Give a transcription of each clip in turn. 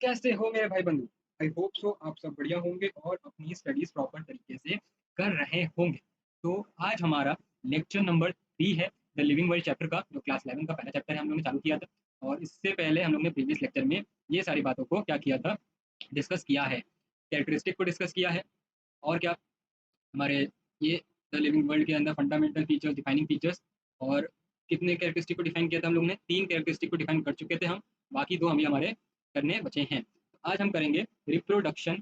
कैसे हो मेरे भाई बंधु? आई होप सो आप सब बढ़िया होंगे और अपनी स्टडीज प्रॉपर तरीके से कर रहे होंगे। तो आज हमारा लेक्चर नंबर 3 है द लिविंग वर्ल्ड चैप्टर का, जो क्लास 11 का पहला चैप्टर है, हम लोग ने चालू किया था। और इससे पहले हम लोग ने प्रीवियस लेक्चर में ये सारी बातों को क्या किया था, डिस्कस किया है। कैरेक्टरिस्टिक को डिस्कस किया है, और क्या हमारे ये द लिविंग वर्ल्ड के अंदर फंडामेंटल फीचर्स, डिफाइनिंग फीचर्स, और कितने कैरेक्टरिस्टिक को डिफाइन किया था हम लोग ने? 3 कैरेक्टरिस्टिक को डिफाइन कर चुके थे हम। बाकी 2 अभी हमारे करने बचे हैं। आज हम करेंगे रिप्रोडक्शन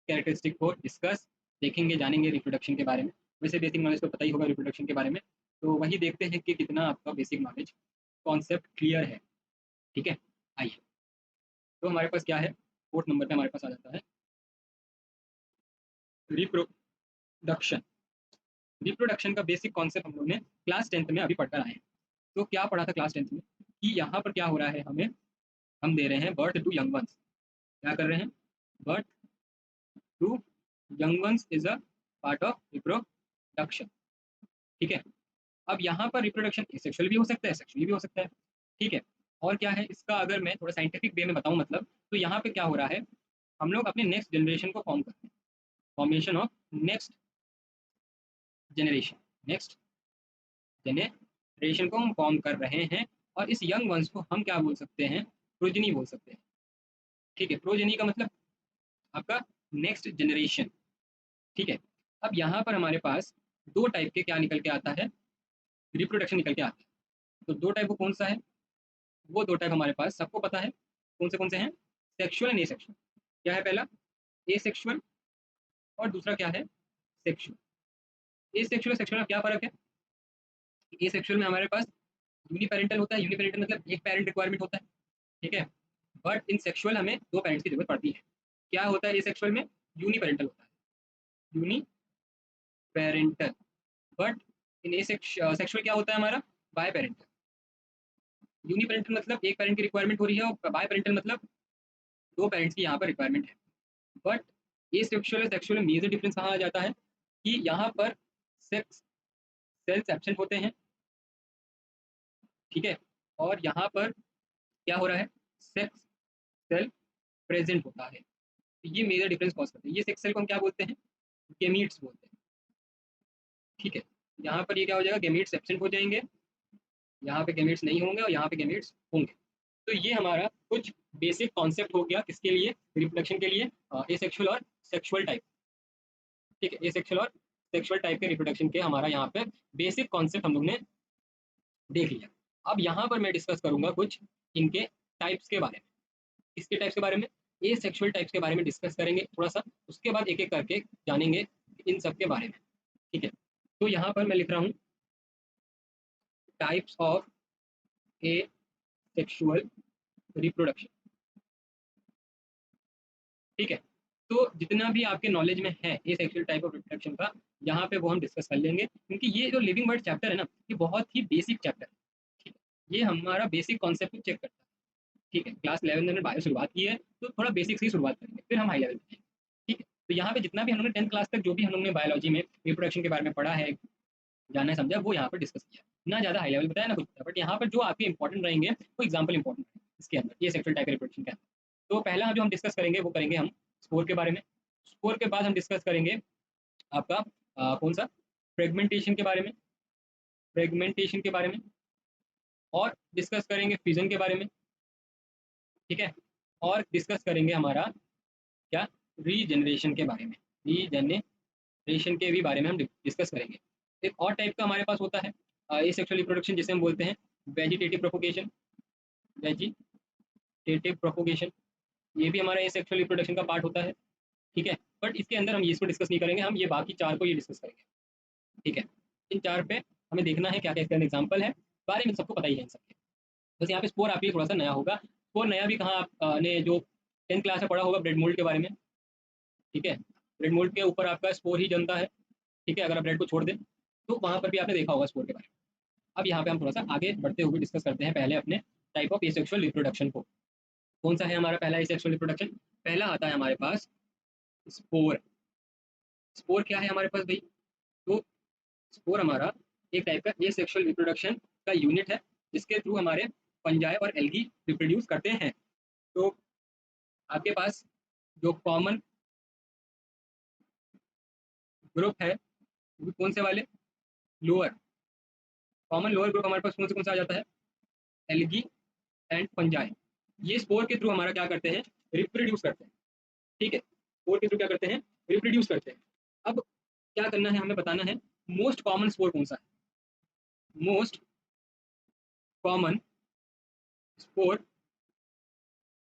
कैरेक्टरिस्टिक को डिस्कस, देखेंगे, जानेंगे रिप्रोडक्शन के बारे में। वैसे बेसिक नॉलेज तो पता ही होगा रिप्रोडक्शन के बारे में, तो वही देखते हैं कि कितना आपका बेसिक नॉलेज, कॉन्सेप्ट क्लियर है। ठीक है, आइए। तो हमारे पास क्या है, फोर्थ नंबर पे हमारे पास आ जाता है रिप्रोडक्शन। रिप्रोडक्शन का बेसिक कॉन्सेप्ट हम लोग ने क्लास 10th में अभी पढ़कर आए हैं। तो क्या पढ़ा था क्लास 10th में, कि यहाँ पर क्या हो रहा है, हमें हम दे रहे हैं बर्थ टू यंग वंस। क्या कर रहे हैं? Birth to young ones is a part of reproduction. ठीक है। अब यहाँ पर रिप्रोडक्शन सेक्सुअल भी हो सकता है, सेक्सुअली भी हो सकता है। ठीक है। और क्या है इसका, अगर मैं थोड़ा साइंटिफिक वे में बताऊं, मतलब तो यहाँ पे क्या हो रहा है, हम लोग अपने नेक्स्ट जनरेशन को फॉर्म करते हैं। Formation of next generation, next generation को हम फॉर्म कर रहे हैं। और इस यंग वंस को हम क्या बोल सकते हैं? प्रोजनी बोल सकते हैं। ठीक है, प्रोजनी का मतलब आपका नेक्स्ट जनरेशन। ठीक है। अब यहाँ पर हमारे पास दो टाइप के क्या निकल के आता है, रिप्रोडक्शन निकल के आता है। तो दो टाइप, वो कौन सा है? वो दो टाइप हमारे पास सबको पता है। कौन से हैं? Sexual and asexual. क्या है पहला? एसेक्सुअल। और दूसरा क्या है? सेक्सुअल। एसेक्सुअल सेक्सुअल में क्या फर्क है? एसेक्सुअल में हमारे पास यूनिपेरेंटल होता है। यूनिपेरेंटल मतलब एक पेरेंट रिक्वायरमेंट होता है। ठीक है। बट इन सेक्सुअल हमें दो पेरेंट्स की जरूरत पड़ती है। क्या होता है एसेक्सुअल में? यूनिपेरेंटल होता है, यूनिपेरेंटल। बट इन सेक्सुअल क्या होता है हमारा? Bye parental. यूनिपेरेंटल मतलब एक पेरेंट की रिक्वायरमेंट हो रही है, और बाय पेरेंटल मतलब दो पेरेंट्स की यहाँ पर रिक्वायरमेंट है। बट ये सेक्सुअल और सेक्सुअल में मेजर डिफरेंस कहाँ आ जाता है, कि यहाँ पर सेक्स सेल्स एब्सेंट होते हैं। ठीक है। और यहाँ पर क्या हो रहा है? सेक्स सेल प्रेजेंट होता है। तो ये मेजर डिफरेंस कॉज करते हैं। ये सेक्स सेल को हम क्या बोलते हैं? गेमीट्स बोलते हैं। ठीक है। यहाँ पर ये क्या हो जाएगा, गेमीट्स एब्सेंट हो जाएंगे, यहाँ पे गेमीट्स नहीं होंगे, और यहाँ पे गेमीट्स होंगे। तो ये हमारा कुछ बेसिक कॉन्सेप्ट हो गया, किसके लिए? रिप्रोडक्शन के लिए, एसेक्सुअल और सेक्सुअल टाइप। ठीक है, एसेक्सुअल और सेक्सुअल टाइप के रिप्रोडक्शन के हमारा यहाँ पे बेसिक कॉन्सेप्ट हम लोग ने देख लिया। अब यहाँ पर मैं डिस्कस करूंगा कुछ इनके टाइप्स के बारे में। इसके टाइप्स के बारे में, ए सेक्सुअल टाइप्स के बारे में डिस्कस करेंगे थोड़ा सा। उसके बाद एक एक करके जानेंगे इन सब के बारे में। ठीक है। तो यहाँ पर मैं लिख रहा हूँ types of A sexual reproduction. ठीक है। तो जितना भी आपके नॉलेज में है ए सेक्सुअल टाइप ऑफ रिप्रोडक्शन का, यहाँ पे वो हम डिस्कस कर लेंगे, क्योंकि ये जो लिविंग वर्ड चैप्टर है ना, ये बहुत ही बेसिक चैप्टर है। ठीक है। ये हमारा बेसिक कॉन्सेप्ट को चेक करता है। ठीक है। क्लास 11 में हमने बायो शुरुआत की है, तो थोड़ा बेसिक से ही शुरुआत करेंगे, फिर हम हाई लेवल पे। ठीक है। तो यहाँ पे जितना भी हम लोग ने 10th क्लास तक जो भी हम लोग ने बायोलॉजी में रिप्रोडक्शन के बारे में पढ़ा है, जाना है, समझा, वो यहाँ पर डिस्कस किया। ना ज्यादा हाई लेवल बताया, ना कुछ बताया, बट यहाँ पर जो आपके इंपॉर्टेंट रहेंगे वो एग्जाम्पल इंपॉर्टेंट है इसके अंदर, ये सेक्सुअल टाइप रिप्रोडक्शन का। तो पहला जो हम डिस्कस करेंगे वो करेंगे हम स्पोर के बारे में। स्पोर के बाद हम डिस्कस करेंगे आपका कौन सा, फ्रेगमेंटेशन के बारे में, फ्रेगमेंटेशन के बारे में। और डिस्कस करेंगे फिजन के बारे में। ठीक है। और डिस्कस करेंगे हमारा क्या, रीजनरेशन के बारे में। रीजनरेशन के भी बारे में हम डिस्कस करेंगे। एक और टाइप का हमारे पास होता है एसेक्सुअल रिप्रोडक्शन, जिसे हम बोलते हैं वेजिटेटिव प्रोपोगेशन। वेजिटेटिव प्रोपोगेशन, ये भी हमारा एसेक्सुअल रिप्रोडक्शन का पार्ट होता है। ठीक है। बट इसके अंदर हम ये इसको डिस्कस नहीं करेंगे, हम ये बाकी चार को ये डिस्कस करेंगे। ठीक है। इन चार पे हमें देखना है क्या क्या इसके अंदर एग्जाम्पल है, बारे में सबको पता ही है इन सबके। बस यहाँ पे स्पोर आपके लिए थोड़ा सा नया होगा। स्पोर नया भी कहाँ, आपने जो 10th क्लास में पढ़ा होगा ब्रेड मोल्ड के बारे में। ठीक है। ब्रेड मोल्ड के ऊपर आपका स्पोर ही जनता है। ठीक है। अगर आप ब्रेड को छोड़ दें तो वहाँ पर भी आपने देखा होगा स्पोर के बारे में। अब यहाँ पे हम थोड़ा सा आगे बढ़ते हुए डिस्कस करते हैं पहले अपने टाइप ऑफ एसेक्सुअल रिप्रोडक्शन को। कौन सा है हमारा पहला एसेक्सुअल रिप्रोडक्शन? पहला आता है हमारे पास स्पोर। स्पोर क्या है हमारे पास भाई? तो स्पोर हमारा एक टाइप का एसेक्सुअल रिप्रोडक्शन का यूनिट है, जिसके थ्रू हमारे फंजाई और एल्गी रिप्रोड्यूस करते हैं। तो आपके पास जो कॉमन ग्रुप है वो कौन से वाले, लोअर, कॉमन लोअर ग्रुप हमारे पास कौन से आ जाता है, एल्गी एंड फंजाई। ये स्पोर के थ्रू हमारा क्या करते हैं, रिप्रोड्यूस करते हैं। ठीक है, स्पोर के थ्रू क्या करते हैं, रिप्रोड्यूस करते हैं। अब क्या करना है, हमें बताना है मोस्ट कॉमन स्पोर कौन सा है, मोस्ट कॉमन स्पोर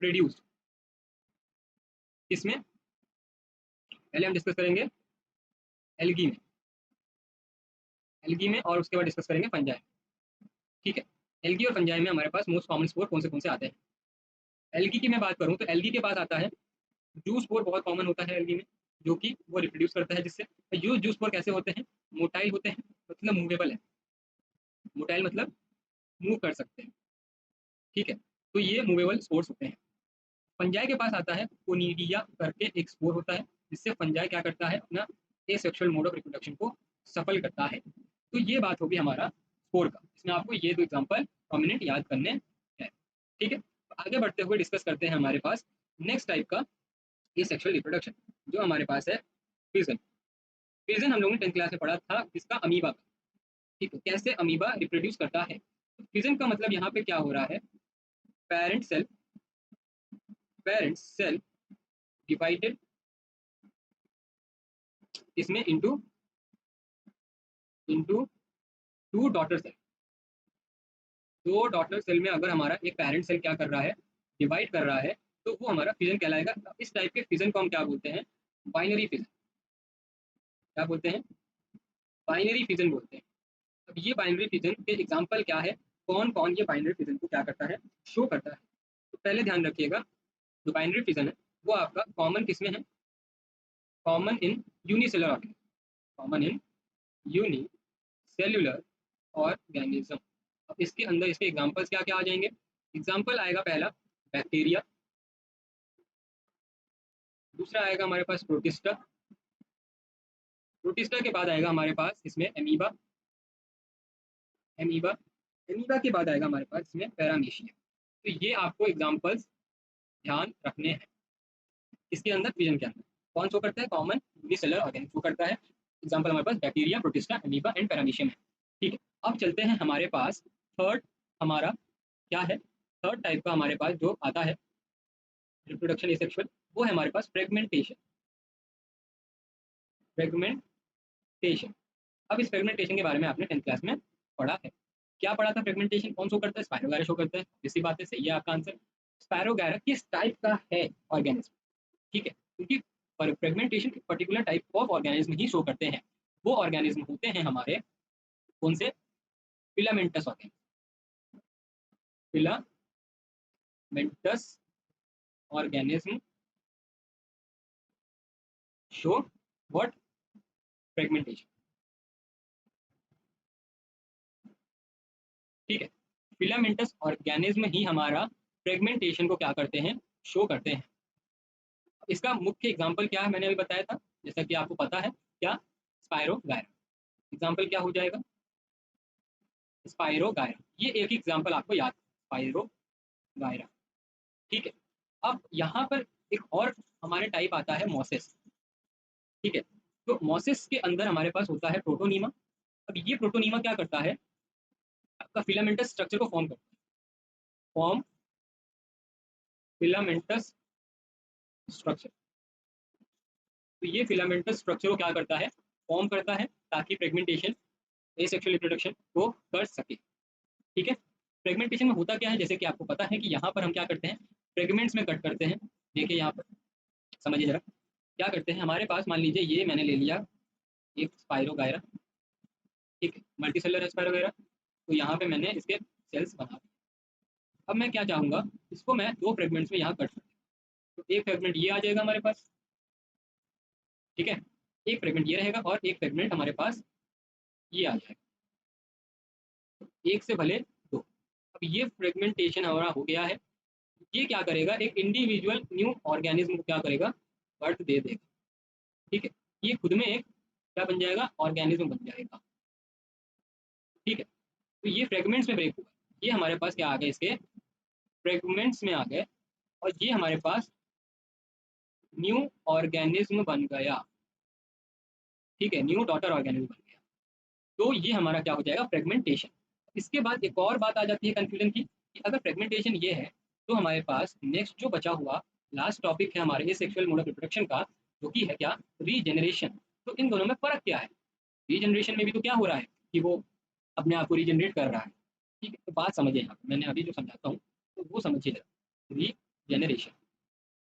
प्रोड्यूस्ड किसमें, पहले हम डिस्कस करेंगे एल्गी में, एल्गी में, और उसके बाद डिस्कस करेंगे फंजाई। ठीक है, एल्गी और फंजाई में हमारे पास मोस्ट कॉमन स्पोर कौन से आते हैं। एल्गी की मैं बात करूं तो एल्गी के पास आता है जूस स्पोर, बहुत कॉमन होता है एल्गी में, जो कि वो रिप्रोड्यूस करता है जिससे। जूस स्पोर कैसे होते हैं, मोटाइल होते हैं, मतलब मूवेबल है, मोटाइल मतलब मूव कर सकते हैं। ठीक है, तो ये मूवेबल स्पोर्स होते हैं। फंजाई के पास आता है कोनिडिया करके एक स्पोर होता है, जिससे फंजाई क्या करता है, अपना एसेक्सुअल मोड ऑफ रिप्रोडक्शन को सफल करता है। तो ये बात होगी हमारा स्पोर का, इसमें आपको ये दो एग्जांपल प्रोमिनेंट याद करने हैं। ठीक है, तो आगे बढ़ते हुए डिस्कस करते हैं हमारे पास नेक्स्ट टाइप का एसेक्सुअल रिप्रोडक्शन, जो हमारे पास है फिजन। फिजन हम लोगों ने 10th क्लास में पढ़ा था, इसका अमीबा का। ठीक है, कैसे अमीबा रिप्रोड्यूस करता है। फिजन का मतलब यहाँ पे क्या हो रहा है, parent cell, parent cell divided इसमें into into two daughter cell. दो डॉटर सेल में अगर हमारा एक पेरेंट सेल क्या कर रहा है, डिवाइड कर रहा है, तो वो हमारा फिजन कहलाएगा। इस टाइप के फिजन को हम क्या बोलते हैं, बाइनरी फिजन। क्या बोलते हैं, बाइनरी फिजन बोलते हैं। अब ये बाइनरी फिजन के एग्जांपल क्या है, कौन कौन ये बाइनरी फिजन को क्या करता है, शो करता है। तो पहले ध्यान रखिएगा, जो बाइनरी फिजन है वो आपका कॉमन किसमें है, common in unicellular organism, common in unicellular organism. अब इसके अंदर इसके एग्जांपल्स क्या क्या आ जाएंगे, एग्जांपल आएगा पहला बैक्टीरिया, दूसरा आएगा हमारे पास प्रोटिस्टा, प्रोटिस्टा के बाद आएगा हमारे पास इसमें एमीबा, एमीबा, एमीबा के बाद आएगा हमारे पास इसमें पैरामीशिया। तो ये आपको एग्जांपल्स ध्यान रखने हैं। इसके अंदर विजन के अंदर कौन शो करता है, कॉमन यूनिसेलुलर ऑर्गेनिज्म शो करता है। एग्जांपल हमारे पास bacteria, protista, amoeba and paramecium है। ठीक है, अब चलते हैं हमारे पास थर्ड, हमारा क्या है, थर्ड टाइप का हमारे पास जो आता है रिप्रोडक्शन एसेक्सुअल, वो है हमारे पास फ्रेगमेंटेशन, फ्रेगमेंटेशन। अब इस फ्रेगमेंटेशन के बारे में आपने 10th क्लास में पढ़ा है। क्या पढ़ा था, फ्रेगमेंटेशन कौन शो करता है, स्पायरोगायरा शो करता है। इसी बात है, सही है आपका आंसर। स्पायरोगायरा किस टाइप का है ऑर्गेनिज्म, ठीक है, क्योंकि fragmentation particular type of organism he show करते हैं। वो ऑर्गेनिज्म होते हैं हमारे कौन से, filamentous organism, filamentous organism show what, fragmentation. ठीक है, फिलामेंटस ऑर्गेनिज्म ही हमारा फ्रेगमेंटेशन को क्या करते हैं, शो करते हैं। इसका मुख्य एग्जांपल क्या है, मैंने अभी बताया था, जैसा कि आपको पता है क्या, स्पायरोगायरा। एग्जांपल क्या हो जाएगा, स्पायरोगायरा। ये एक एग्जांपल आपको याद, स्पायरोगायरा। ठीक है, अब यहाँ पर एक और हमारे टाइप आता है मोसेस। ठीक है, तो मोसेस के अंदर हमारे पास होता है प्रोटोनीमा। अब ये प्रोटोनीमा क्या करता है, आपका फिलामेंटस स्ट्रक्चर को फॉर्म करता है, फॉर्म फिलामेंटस स्ट्रक्चर। तो ये फिलामेंटस स्ट्रक्चर को क्या करता है, फॉर्म करता है, ताकि फ्रेगमेंटेशन एसेक्सुअल रिप्रोडक्शन को कर सके। ठीक है, फ्रेगमेंटेशन में होता क्या है, जैसे कि आपको पता है कि यहाँ पर हम क्या करते हैं, फ्रेगमेंट्स में कट करते हैं। देखिए यहाँ पर समझिए जरा, क्या करते हैं, हमारे पास मान लीजिए ये मैंने ले लिया एक स्पायरोगायरा, ठीक है, मल्टी सेलर स्पायरोगायरा। तो यहाँ पे मैंने इसके सेल्स बना दिए। अब मैं क्या चाहूंगा, इसको मैं दो फ्रेगमेंट्स में यहाँ कट सकता हूँ। तो एक फ्रेगमेंट ये आ जाएगा हमारे पास, ठीक है, एक फ्रेगमेंट ये रहेगा और एक फ्रेगमेंट हमारे पास ये आ जाएगा, एक से भले दो। अब ये फ्रेगमेंटेशन हमारा हो गया है। ये क्या करेगा, एक इंडिविजुअल न्यू ऑर्गेनिज्म को क्या करेगा, बर्थ दे देगा। ठीक है, ये खुद में एक क्या बन जाएगा, ऑर्गेनिज्म बन जाएगा। ठीक है, तो ये फ्रेगमेंट्स में ब्रेक हुआ, ये हमारे पास क्या आ गए, इसके फ्रेगमेंट्स में आ गए, और ये हमारे पास न्यू ऑर्गेनिज्म बन गया, ठीक है, न्यू डॉटर ऑर्गेनिज्म बन गया, तो ये हमारा क्या हो जाएगा, फ्रेगमेंटेशन। इसके बाद एक और बात आ जाती है कंफ्यूजन की, कि अगर फ्रेगमेंटेशन ये है, तो हमारे पास नेक्स्ट जो बचा हुआ लास्ट टॉपिक है हमारे सेक्सुअल मोड ऑफ रिप्रोडक्शन का, जो कि है क्या, रीजेनरेशन। तो इन दोनों में फर्क क्या है? रीजनरेशन में भी तो क्या हो रहा है कि वो अपने आप को रीजनरेट कर रहा है, ठीक है। तो बात समझिए, यहाँ पे मैंने अभी जो समझाता हूँ तो वो समझिए जरा। रीजनरेशन,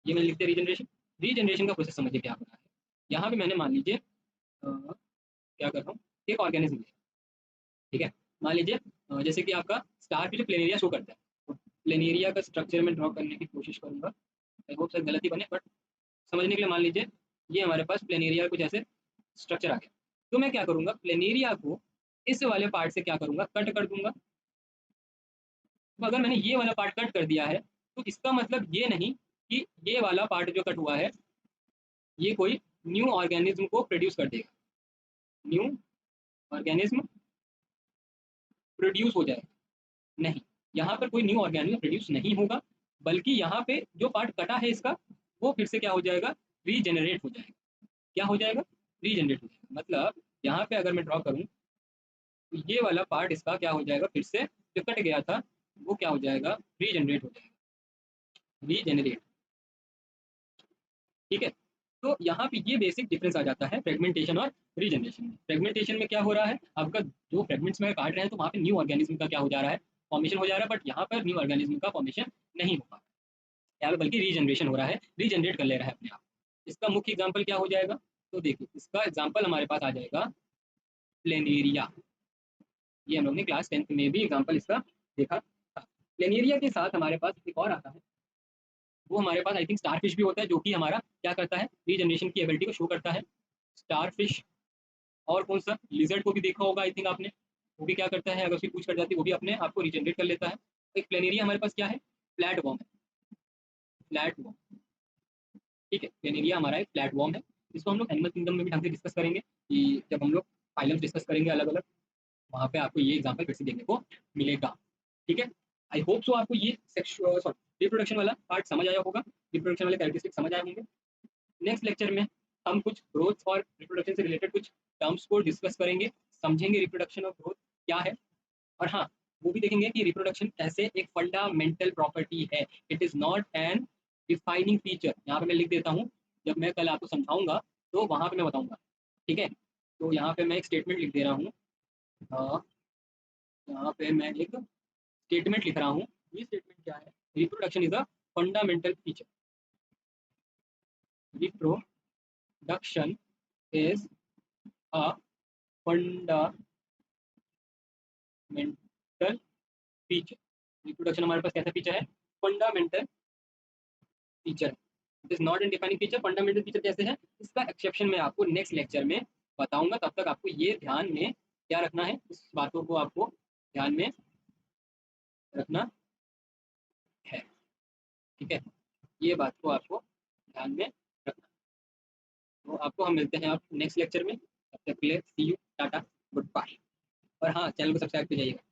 ये मैंने लिख दिया रीजनरेशन। रीजनरेशन का प्रोसेस समझिए क्या हो रहा है। यहाँ पे मैंने मान लीजिए क्या कर रहा हूँ, एक ऑर्गेनिज्म है, ठीक है। मान लीजिए जैसे कि आपका स्टार पे जो प्लेनेरिया शो करता है, तो प्लेनेरिया का स्ट्रक्चर में ड्रॉ करने की कोशिश करूंगा। आई होप सर गलती बने, बट समझने के लिए मान लीजिए ये हमारे पास प्लेनेरिया कुछ ऐसे स्ट्रक्चर आ गया। तो मैं क्या करूंगा, प्लेनेरिया को इस वाले पार्ट से क्या करूंगा, कट कर दूंगा। तो अगर मैंने ये वाला पार्ट कट कर दिया है, तो इसका मतलब ये नहीं कि ये वाला पार्ट जो कट हुआ है ये कोई न्यू ऑर्गेनिज्म को प्रोड्यूस कर देगा, न्यू ऑर्गेनिज्म प्रोड्यूस हो जाएगा। नहीं, यहाँ पर कोई न्यू ऑर्गेनिज्म प्रोड्यूस नहीं होगा, बल्कि यहाँ पे जो पार्ट कटा है इसका, वो फिर से क्या हो जाएगा, रीजेनरेट हो जाएगा। क्या हो जाएगा, रीजेनरेट हो जाएगा। मतलब यहाँ पे अगर मैं ड्रॉ करूँ, तो ये वाला पार्ट इसका क्या हो जाएगा, फिर से जो कट गया था वो क्या हो जाएगा, रीजेनरेट हो जाएगा, रीजेनरेट, ठीक है। तो यहाँ पे ये बेसिक डिफरेंस आ जाता है फ्रेगमेंटेशन और रीजनरेशन में। फ्रेगमेंटेशन में क्या हो रहा है, आपका जो फ्रेगमेंट्स में काट रहे हैं तो वहाँ पे न्यू ऑर्गेनिज्म का क्या हो जा रहा है, फॉर्मेशन हो जा रहा है। बट यहाँ पर न्यू ऑर्गेनिज्म का फॉर्मेशन नहीं हो पा रहा है, यहाँ पे बल्कि रीजनरेशन हो रहा है, रीजनरेट कर ले रहा है अपने आप। इसका मुख्य एग्जाम्पल क्या हो जाएगा, तो देखिए इसका एग्जाम्पल हमारे पास आ जाएगा प्लेनेरिया। ये हम लोग ने क्लास 10th में भी एग्जाम्पल इसका देखा था। प्लेनेरिया के साथ हमारे पास एक और आता है, वो हमारे पास आई थिंक स्टारफिश भी होता है, जो कि हमारा क्या करता है, रीजनरेशन की एबिलिटी को शो करता है। स्टारफिश, और कौन सा, लिजर्ड को भी देखा होगा आई थिंक आपने, वो भी क्या करता है, अगर उसकी पूछ कट जाती है वो भी अपने आप को रिजनरेट कर लेता है। एक प्लेनेरिया हमारे पास क्या है, फ्लैट वॉर्म है, फ्लैट वॉर्म, ठीक है। प्लेनेरिया हमारा एक फ्लैट वॉर्म है। इसको हम लोग एनिमल किंगडम में भी ढंग से डिस्कस करेंगे, कि जब हम लोग फाइलम्स डिस्कस करेंगे अलग अलग, वहाँ पे आपको ये एग्जाम्पल फिर से देखने को मिलेगा, ठीक है। आई होप सो आपको ये सेक्सुअल सॉरी रिप्रोडक्शन वाला पार्ट समझ आया होगा, रिप्रोडक्शन वाले कैरेक्टरिस्टिक समझ आए होंगे। नेक्स्ट लेक्चर में हम कुछ ग्रोथ और रिप्रोडक्शन से रिलेटेड कुछ टर्म्स को डिस्कस करेंगे, समझेंगे रिप्रोडक्शन और ग्रोथ क्या है। और हाँ, वो भी देखेंगे कि रिप्रोडक्शन कैसे एक फंडामेंटल प्रॉपर्टी है, it is not an defining feature. यहाँ पे मैं लिख देता हूँ, जब मैं कल आपको समझाऊंगा तो वहां पे मैं बताऊंगा, ठीक है। तो यहाँ पे मैं एक स्टेटमेंट लिख दे रहा हूँ, यहाँ पे मैं एक स्टेटमेंट लिख रहा हूँ। ये स्टेटमेंट क्या है, reproduction is a fundamental feature, reproduction is a fundamental feature. Reproduction हमारे पास कैसा फीचर है, fundamental feature, it is not an defining feature. Fundamental feature कैसे है, इसका एक्सेप्शन मैं आपको नेक्स्ट लेक्चर में बताऊंगा। तब तक आपको ये ध्यान में क्या रखना है, इस बातों को आपको ध्यान में रखना है, ठीक है। ये बात को आपको ध्यान में रखना। तो आपको हम मिलते हैं आप नेक्स्ट लेक्चर में, तब तक के लिए सी यू, टाटा, गुड बाय। और हाँ, चैनल को सब्सक्राइब कर जाइएगा।